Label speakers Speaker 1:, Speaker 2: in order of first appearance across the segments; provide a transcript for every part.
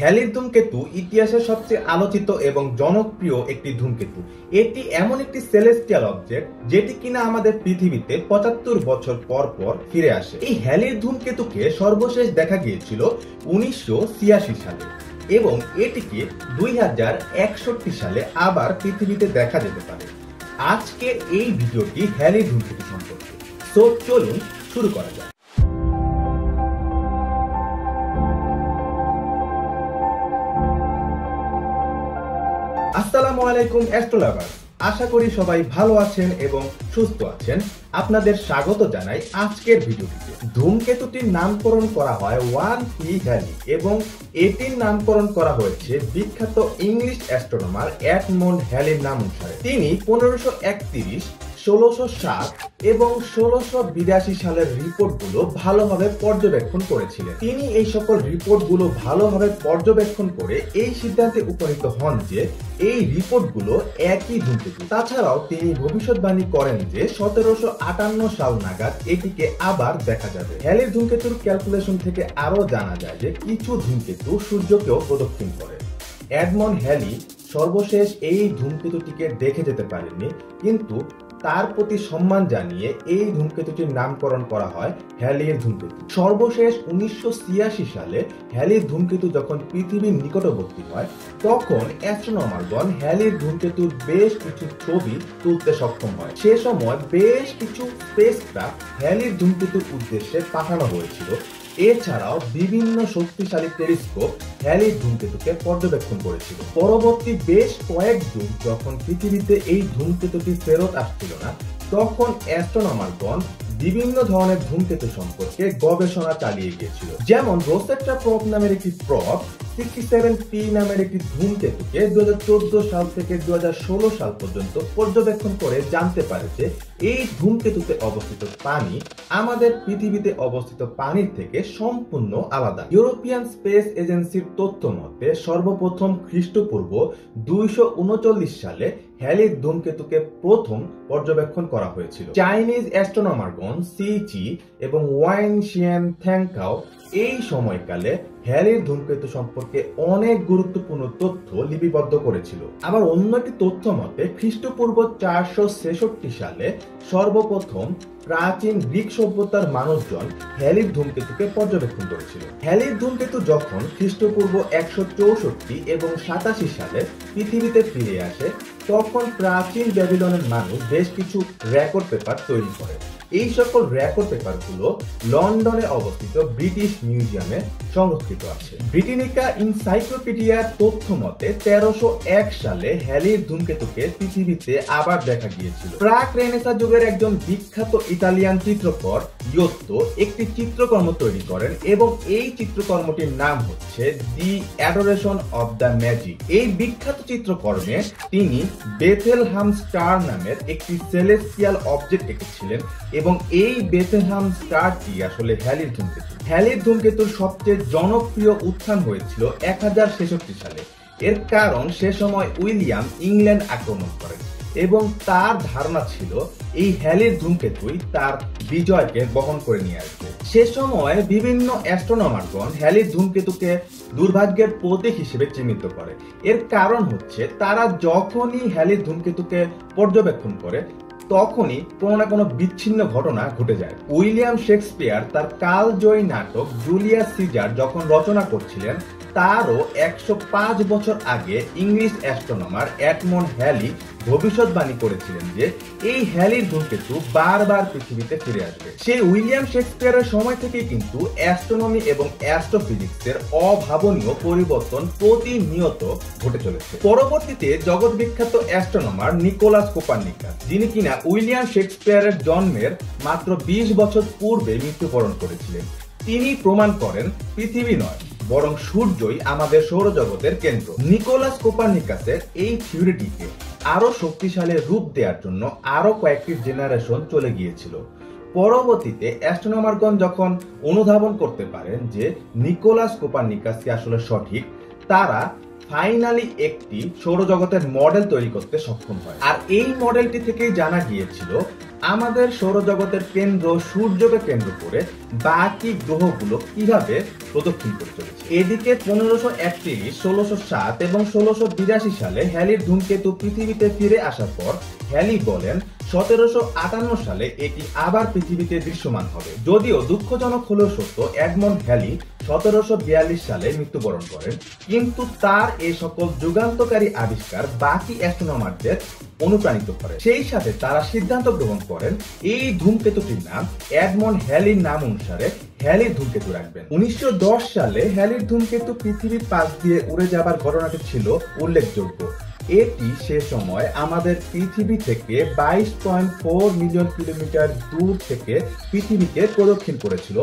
Speaker 1: হ্যালির ধূমকেতু ইতিহাসের সবচেয়ে আলোচিত এবং জনপ্রিয় একটি ধূমকেতু। এটি এমন একটি সেলেস্টিয়াল অবজেক্ট যেটি কিনা আমাদের পৃথিবীতে ৭৫ বছর পর পর ফিরে আসে। এই হ্যালির ধূমকেতুকে সর্বশেষ দেখা গিয়েছিল ১৯৮৬ সালে এবং এটিকে ২০৬১ সালে আবার পৃথিবীতে দেখা যেতে পারে। আজকের এই ভিডিওটি হ্যালির ধূমকেতু সম্পর্কে। তো চলুন শুরু করা যাক। আসসালামু আলাইকুম অ্যাস্ট্রোলাভার, আশা করি সবাই ভালো আছেন এবং সুস্থ আছেন। আপনাদের স্বাগত জানাই আজকের ভিডিওটিতে। ধূমকেতুটির নামকরণ করা হয় 1P হ্যালি এবং এটির নামকরণ করা হয়েছে বিখ্যাত ইংলিশ অ্যাস্ট্রোনমার এডমন্ড হ্যালির নাম অনুসারে। তিনি ১৫৩১, ১৬০৭ এবং ১৬৮২ সালের রিপোর্টগুলো ভালোভাবে পর্যবেক্ষণ করেছিলেন। তিনি এই সকল রিপোর্টগুলো ভালোভাবে পর্যবেক্ষণ করে এই সিদ্ধান্তে উপনীত হন যে এই রিপোর্টগুলো একই ধূমকেতু। তাছাড়াও তিনি ভবিষ্যৎবাণী করেন যে ১৭৫৮ সাল নাগাদ এটিকে আবার দেখা যাবে। হ্যালির ধূমকেতুর ক্যালকুলেশন থেকে আরো জানা যায় যে কিছু ধূমকেতু সূর্যকেও প্রদক্ষিণ করে। এডমন্ড হ্যালি সর্বশেষ এই ধূমকেতুটিকে দেখে যেতে পারেননি, কিন্তু তার প্রতি সম্মান জানিয়ে এই ধূমকেতুটির নামকরণ করা হয় হ্যালির ধূমকেতু। সর্বশেষ ১৯৮৬ সালে হ্যালির ধূমকেতু যখন পৃথিবীর নিকটবর্তী হয়, তখন অ্যাস্ট্রোনমারগণ হ্যালির ধূমকেতুর বেশ কিছু ছবি তুলতে সক্ষম হয়। সে সময় বেশ কিছু স্পেসক্রাফট হ্যালির ধূমকেতুর উদ্দেশ্যে পাঠানো হয়েছিল। এছাড়াও বিভিন্ন শক্তিশালী টেলিস্কোপ হ্যালির ধূমকেতুকে পর্যবেক্ষণ করেছিল। পরবর্তী বেশ কয়েক যুগ যখন পৃথিবীতে এই ধূমকেতুটি ফেরত আসছিল না, তখন অ্যাস্ট্রোনমারগণ বিভিন্ন ধরনের ধূমকেতু সম্পর্কে গবেষণা চালিয়ে গিয়েছিল। যেমন রোসেট্টা প্রব নামের একটি প্রব 67P নামের একটি ধূমকেতুকে ২০১৪ সাল থেকে ২০১৬ সাল পর্যন্ত পর্যবেক্ষণ করে জানতে পারে যে এই ধূমকেতুতে অবস্থিত পানি আমাদের পৃথিবীতে অবস্থিত পানির থেকে সম্পূর্ণ আলাদা। ইউরোপিয়ান স্পেস এজেন্সির তথ্য মতে সর্বপ্রথম খ্রিস্টপূর্ব ২৩৯ সালে হ্যালির ধূমকেতুকে প্রথম পর্যবেক্ষণ করা হয়েছিল। চাইনিজ অ্যাস্ট্রোনমারগণ সিজি এবং ওয়াং শিয়ান থ্যাংকাও এই সময়কালে হ্যালির ধূমকেতু সম্পর্কে অনেক গুরুত্বপূর্ণ তথ্য লিপিবদ্ধ করেছিল। আবার অন্য একটি তথ্য মতে খ্রিস্টপূর্ব ৪৬৬ সালে সর্বপ্রথম প্রাচীন গ্রিক সভ্যতার মানুষজন হ্যালির ধূমকেতুকে পর্যবেক্ষণ করেছিল। হ্যালির ধূমকেতু যখন খ্রিস্টপূর্ব ১৬৪ এবং ৮৭ সালে পৃথিবীতে ফিরে আসে, তখন প্রাচীন ব্যাবিলনের মানুষ বেশ কিছু রেকর্ড পেপার তৈরি করে। এই সকল রেকর্ড পেপারগুলো লন্ডনে অবস্থিত ব্রিটিশ মিউজিয়ামে সংরক্ষিত আছে। ব্রিটানিকা ইনসাইক্লোপিডিয়ার তথ্য মতে ১৩০১ সালে হ্যালির ধূমকেতুকে পৃথিবীতে আবার দেখা গিয়েছিল। প্রাক রেনেসাঁ যুগের একজন বিখ্যাত ইতালিয়ান চিত্রকর ইয়োত্তো একটি চিত্রকর্ম তৈরি করেন এবং এই চিত্রকর্মটির নাম হচ্ছে দি অ্যাডোরেশন অব দ্য ম্যাজিক। এই বিখ্যাত চিত্রকর্মে তিনি বেথেলহাম স্টার নামের একটি সেলেস্টিয়াল অবজেক্ট এঁকেছিলেন এবং এই বেথেলহাম স্টারটি আসলে হ্যালির ধূমকেতু। হ্যালির ধূমকেতুর সবচেয়ে জনপ্রিয় উত্থান হয়েছিল ১০৬৬ সালে। এর কারণ সে সময় উইলিয়াম ইংল্যান্ড আক্রমণ করেন এবং তার ধারণা ছিল এই হ্যালির ধূমকেতুই তার বিজয়কে বহন করে নিয়ে আসবে। সে সময় বিভিন্ন অ্যাস্ট্রোনমারগণ হ্যালির ধূমকেতুকে দুর্ভাগ্যের প্রতীক হিসেবে চিহ্নিত করে। এর কারণ হচ্ছে তারা যখনই হ্যালির ধূমকেতুকে পর্যবেক্ষণ করে, তখনই কোনো না কোনো বিচ্ছিন্ন ঘটনা ঘটে যায়। উইলিয়াম শেক্সপিয়ার তার কালজয়ী নাটক জুলিয়াস সিজার যখন রচনা করছিলেন, তারও ১০৫ বছর আগে ইংলিশ অ্যাস্ট্রোনমার এডমন্ড হ্যালি ভবিষ্যৎবাণী করেছিলেন যে এই হ্যালির ধূমকেতু বারবার পৃথিবীতে ফিরে আসবে। সেই উইলিয়াম শেক্সপিয়ারের সময় থেকেই কিন্তু অ্যাস্ট্রোনমি এবং অ্যাস্ট্রোফিজিক্সের অভাবনীয় পরিবর্তন প্রতিনিয়ত ঘটে চলেছে। পরবর্তীতে জগৎ বিখ্যাত অ্যাস্ট্রোনমার নিকোলাস কোপার্নিকাস, যিনি কিনা উইলিয়াম শেক্সপিয়ারের জন্মের মাত্র ২০ বছর পূর্বে মৃত্যুবরণ করেছিলেন, তিনি প্রমাণ করেন পৃথিবী নয় বরং সূর্যই আমাদের সৌরজগতের কেন্দ্র। নিকোলাস কোপার্নিকাসের এই থিওরিটিকে আরো শক্তিশালী রূপ দেওয়ার জন্য আরো কয়েকটি জেনারেশন চলে গিয়েছিল। পরবর্তীতে অ্যাস্ট্রোনমারগণ যখন অনুধাবন করতে পারেন যে নিকোলাস কোপার্নিকাসই আসলে সঠিক, তারা ফাইনালি একটি সৌরজগতের মডেল তৈরি করতে সক্ষম হয়। আর এই মডেলটি থেকেই জানা গিয়েছিল আমাদের সৌরজগতের কেন্দ্র সূর্যকে কেন্দ্র করে বাকি গ্রহগুলো কিভাবে প্রদক্ষিণ করে চলেছে। এদিকে 1531, 1607 এবং 1682 সালে হ্যালির ধূমকেতু পৃথিবীতে ফিরে আসার পর হ্যালি বলেন 1758 সালে এটি আবার পৃথিবীতে দৃশ্যমান হবে। যদিও দুঃখজনক হলেও সত্য, এডমন্ড হ্যালি 1742 সালে মৃত্যুবরণ করেন, কিন্তু তার এই সকল যুগান্তকারী আবিষ্কার বাকি অ্যাস্ট্রোনমারদের অনুপ্রাণিত করে। সেই সাথে তারা সিদ্ধান্ত গ্রহণ করেন এই ধূমকেতুটির নাম এডমন্ড হ্যালির নাম অনুসারে হ্যালির ধূমকেতু রাখবেন। 1910 সালে হ্যালির ধূমকেতু পৃথিবীর পাশ দিয়ে উড়ে যাবার ঘটনাটি ছিল উল্লেখযোগ্য। এটি সে সময় আমাদের পৃথিবী থেকে 22.4 মিলিয়ন কিলোমিটার দূর থেকে পৃথিবীকে প্রদক্ষিণ করেছিল,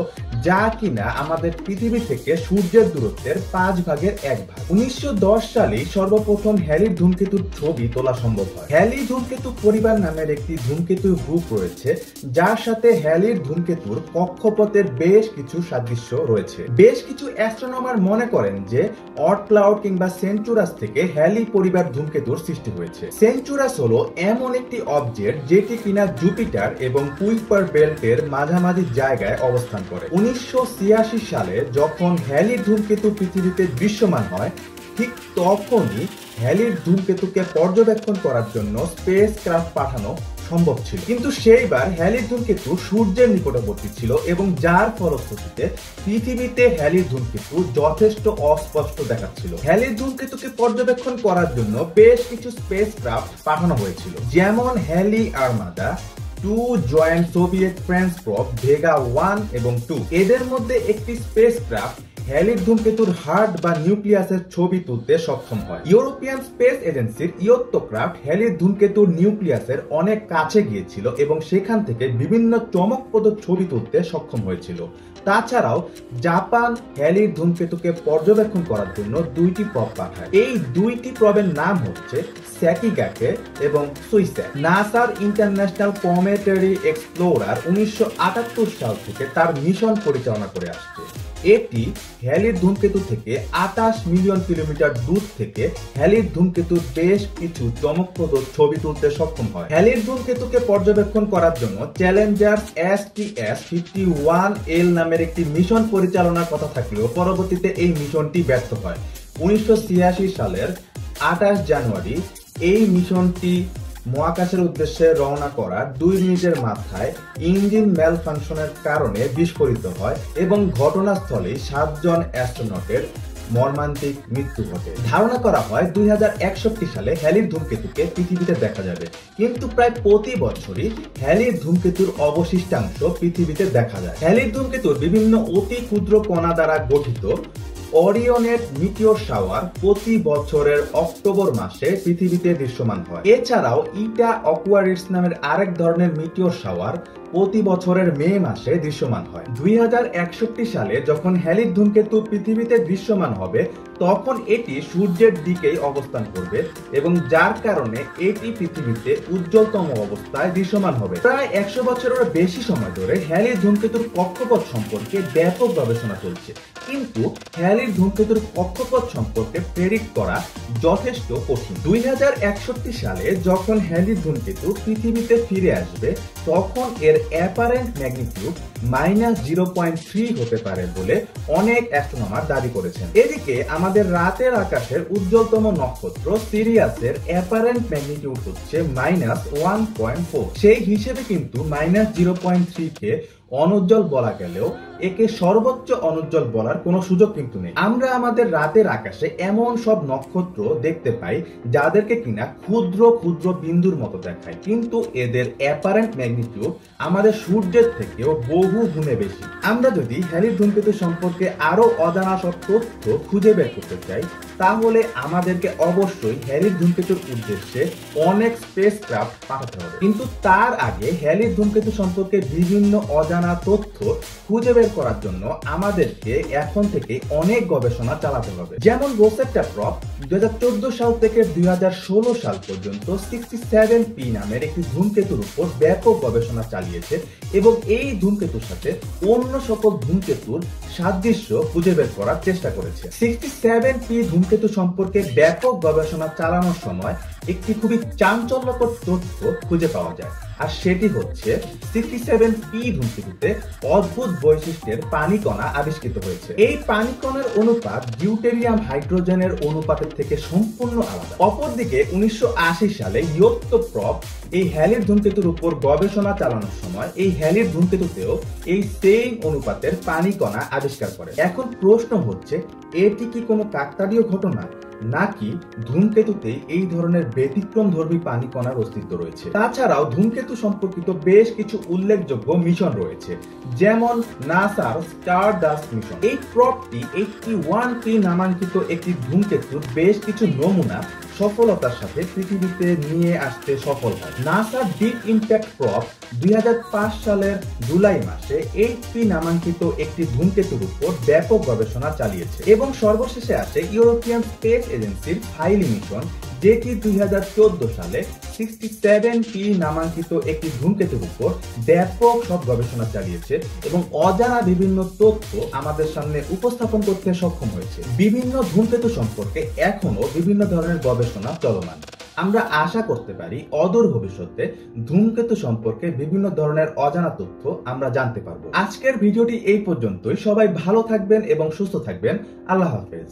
Speaker 1: যা কিনা আমাদের পৃথিবী থেকে সূর্যের দূরত্বের 1/5 ভাগ। 1910 সালে সর্বপ্রথম হ্যালির ধূমকেতুর ছবি তোলা সম্ভব হয়। হ্যালি ধূমকেতু পরিবার নামের একটি ধূমকেতু গ্রুপ রয়েছে, যার সাথে হ্যালির ধূমকেতুর কক্ষপথের বেশ কিছু সাদৃশ্য রয়েছে। বেশ কিছু অ্যাস্ট্রোনমার মনে করেন যে অট ক্লাউড কিংবা সেন্চুরাস থেকে হ্যালি পরিবার ধূমকেতুর সৃষ্টি হয়েছে। সেন্চুরাস হলো এমন একটি অবজেক্ট যেটি কিনা জুপিটার এবং কুইপার বেল্টের মাঝামাঝি জায়গায় অবস্থান করে। 1986 সালে যখন হ্যালির ধূমকেতু পৃথিবীতে দৃশ্যমান হয়, ঠিক তখনই হ্যালির ধূমকেতুকে পর্যবেক্ষণ করার জন্য স্পেস ক্রাফট পাঠানো সম্ভব ছিল, কিন্তু সেইবার হ্যালির ধূমকেতু সূর্যের নিকটবর্তী ছিল এবং যার ফলশ্রুতিতে পৃথিবীতে হ্যালির ধূমকেতু যথেষ্ট অস্পষ্ট দেখাচ্ছিল। হ্যালির ধূমকেতুকে পর্যবেক্ষণ করার জন্য বেশ কিছু স্পেস ক্রাফট পাঠানো হয়েছিল, যেমন Halley Armada, 2 joint Soviet French probe Vega 1 এবং 2। এদের মধ্যে একটি স্পেস ক্রাফট হ্যালির ধূমকেতুর হার্ট বা নিউক্লিয়াসের ছবি তুলতে সক্ষম হয়। ইউরোপিয়ান স্পেস এজেন্সির ইয়োত্তোক্রাফট হ্যালির ধূমকেতুর নিউক্লিয়াসের অনেক কাছে গিয়েছিল এবং সেখান থেকে বিভিন্ন চমকপ্রদ ছবি তুলতে সক্ষম হয়েছিল। তাছাড়াও জাপান হ্যালির ধূমকেতুকে পর্যবেক্ষণ করার জন্য 2টি প্রব পাঠায়। এই 2টি প্রবের নাম হচ্ছে স্যাকিগাকে এবং সুইস্যাক। নাসার ইন্টারন্যাশনাল প্ল্যানেটারি এক্সপ্লোরার 1978 সাল থেকে তার মিশন পরিচালনা করে আসছে। এটি হ্যালির ধূমকেতু থেকে 28 মিলিয়ন কিলোমিটার দূর থেকে হ্যালির ধূমকেতুর বেশ কিছু চমকপ্রদ ছবি তুলতে সক্ষম হয়। হ্যালির ধূমকেতুকে পর্যবেক্ষণ করার জন্য চ্যালেঞ্জার STS-51L নামের একটি মিশন পরিচালনার কথা থাকলেও পরবর্তীতে এই মিশনটি ব্যর্থ হয়। 1986 সালের 28 জানুয়ারি এই মিশনটি মহাকাশের উদ্দেশ্যে রওনা করার 2 মিনিটের মাথায় ইঞ্জিন ম্যাল ফাংশনের কারণে বিস্ফোরিত হয় এবং ঘটনাস্থলে 7 জন অ্যাস্ট্রোনটের মর্মান্তিক মৃত্যু ঘটে। ধারণা করা হয় 2061 সালে হ্যালির ধূমকেতুকে পৃথিবীতে দেখা যাবে, কিন্তু প্রায় প্রতি বছরই হ্যালির ধূমকেতুর অবশিষ্টাংশ পৃথিবীতে দেখা যায়। হ্যালির ধূমকেতুর বিভিন্ন অতি ক্ষুদ্র কণা দ্বারা গঠিত ওরিয়নের মিটিওর শাওয়ার প্রতি বছরের অক্টোবর মাসে পৃথিবীতে দৃশ্যমান হয়। এছাড়াও ইটা অকুয়ারিস নামের আরেক ধরনের মিটিওর শাওয়ার প্রতি বছরের মে মাসে দৃশ্যমান হয়। 2061 সালে যখন হ্যালির ধূমকেতু পৃথিবীতে দৃশ্যমান হবে, তখন এটি সূর্যের দিকেই অবস্থান করবে এবং যার কারণে এটি পৃথিবীতে উজ্জ্বলতম অবস্থায় দৃশ্যমান হবে। প্রায় 100 বছরের বেশি সময় ধরে হ্যালির ধূমকেতুর কক্ষপথ সম্পর্কে ব্যাপক গবেষণা চলছে, কিন্তু হ্যালির ধূমকেতুর কক্ষপথ সম্পর্কে প্রেডিক্ট করা যথেষ্ট কঠিন। 2061 সালে যখন হ্যালির ধূমকেতু পৃথিবীতে ফিরে আসবে, তখন এর অ্যাপারেন্ট ম্যাগনিটিউড -0.3 হতে পারে বলে অনেক অ্যাস্ট্রোনমার দাবি করেছেন। এদিকে আমাদের রাতের আকাশের উজ্জ্বলতম নক্ষত্র সিরিয়াসের অ্যাপারেন্ট ম্যাগনিটিউড হচ্ছে -1.4। সেই হিসেবে কিন্তু -0.3 কে অনুজ্জ্বল বলা গেলেও একে সর্বোচ্চ অনুজ্জ্বল বলার কোনো সুযোগ কিন্তু নেই। আমরা আমাদের রাতের আকাশে এমন সব নক্ষত্র দেখতে পাই যাদেরকে কিনা ক্ষুদ্র ক্ষুদ্র বিন্দুর মতো দেখায়, কিন্তু এদের অ্যাপারেন্ট ম্যাগনিটিউড আমাদের সূর্যের থেকেও বহু গুণে বেশি। আমরা যদি হ্যালির ধূমকেতু সম্পর্কে আরো অজানা সব তথ্য খুঁজে বের করতে চাই, তাহলে আমাদেরকে অবশ্যই হ্যালির ধূমকেতুর উদ্দেশ্যে অনেক স্পেস ক্রাফট পাঠাতে হবে। কিন্তু তার আগে হ্যালির ধূমকেতু সম্পর্কে বিভিন্ন অজানা তথ্য খুঁজে বের করার জন্য আমাদেরকে এখন থেকে অনেক গবেষণা চালাতে হবে। যেমন রোসেট্টা প্রব 2014 সাল থেকে 2016 সাল পর্যন্ত 67P নামের একটি ধূমকেতুর উপর ব্যাপক গবেষণা চালিয়েছে এবং এই ধূমকেতুর সাথে অন্য সকল ধূমকেতুর সাদৃশ্য খুঁজে বের করার চেষ্টা করেছে। 67P ধূমকেতু সম্পর্কে ব্যাপক গবেষণা চালানোর সময় একটি খুবই চাঞ্চল্যকর তথ্য খুঁজে পাওয়া যায়, আর সেটি হচ্ছে 67P ধূমকেতুতে অদ্ভুত বৈশিষ্ট্যের পানি কণা আবিষ্কৃত হয়েছে। এই পানি কণার অনুপাত ডিউটেরিয়াম হাইড্রোজেনের অনুপাতের থেকে সম্পূর্ণ আলাদা। অপরদিকে 1980 সালে ইয়োত্তো প্রব এই হ্যালির ধূমকেতুর উপর গবেষণা চালানোর সময় এই হ্যালির ধূমকেতুতেও এই সেম অনুপাতের পানি কণা আবিষ্কার করে। এখন প্রশ্ন হচ্ছে, এটি কি কোনো কাকতালীয় ঘটনা, নাকি ধূমকেতুতে এই ধরনের ব্যতিক্রমধর্মী পানি কণার অস্তিত্ব রয়েছে? তাছাড়াও ধূমকেতু সম্পর্কিত বেশ কিছু উল্লেখযোগ্য মিশন রয়েছে, যেমন নাসার স্টারডাস্ট মিশন। এই প্রবটি 81P নামাঙ্কিত একটি ধূমকেতুর বেশ কিছু নমুনা সফলতার সাথে পৃথিবীতে নিয়ে আসতে সফল হয়। নাসার ডিপ ইম্প্যাক্ট প্রব 2005 সালের জুলাই মাসে 8P নামাঙ্কিত একটি ধূমকেতুর উপর ব্যাপক গবেষণা চালিয়েছে, এবং সর্বশেষে আসে ইউরোপিয়ান স্পেস এজেন্সির ফাইলি মিশন, যেটি 2014 সালে 67P নামাঙ্কিত একটি ধূমকেতুর উপর ব্যাপক সব গবেষণা চালিয়েছে এবং অজানা বিভিন্ন তথ্য আমাদের সামনে উপস্থাপন করতে সক্ষম হয়েছে। বিভিন্ন ধূমকেতু সম্পর্কে এখনো বিভিন্ন ধরনের গবেষণা চলমান। আমরা আশা করতে পারি অদূর ভবিষ্যতে ধূমকেতু সম্পর্কে বিভিন্ন ধরনের অজানা তথ্য আমরা জানতে পারবো। আজকের ভিডিওটি এই পর্যন্তই। সবাই ভালো থাকবেন এবং সুস্থ থাকবেন। আল্লাহ হাফেজ।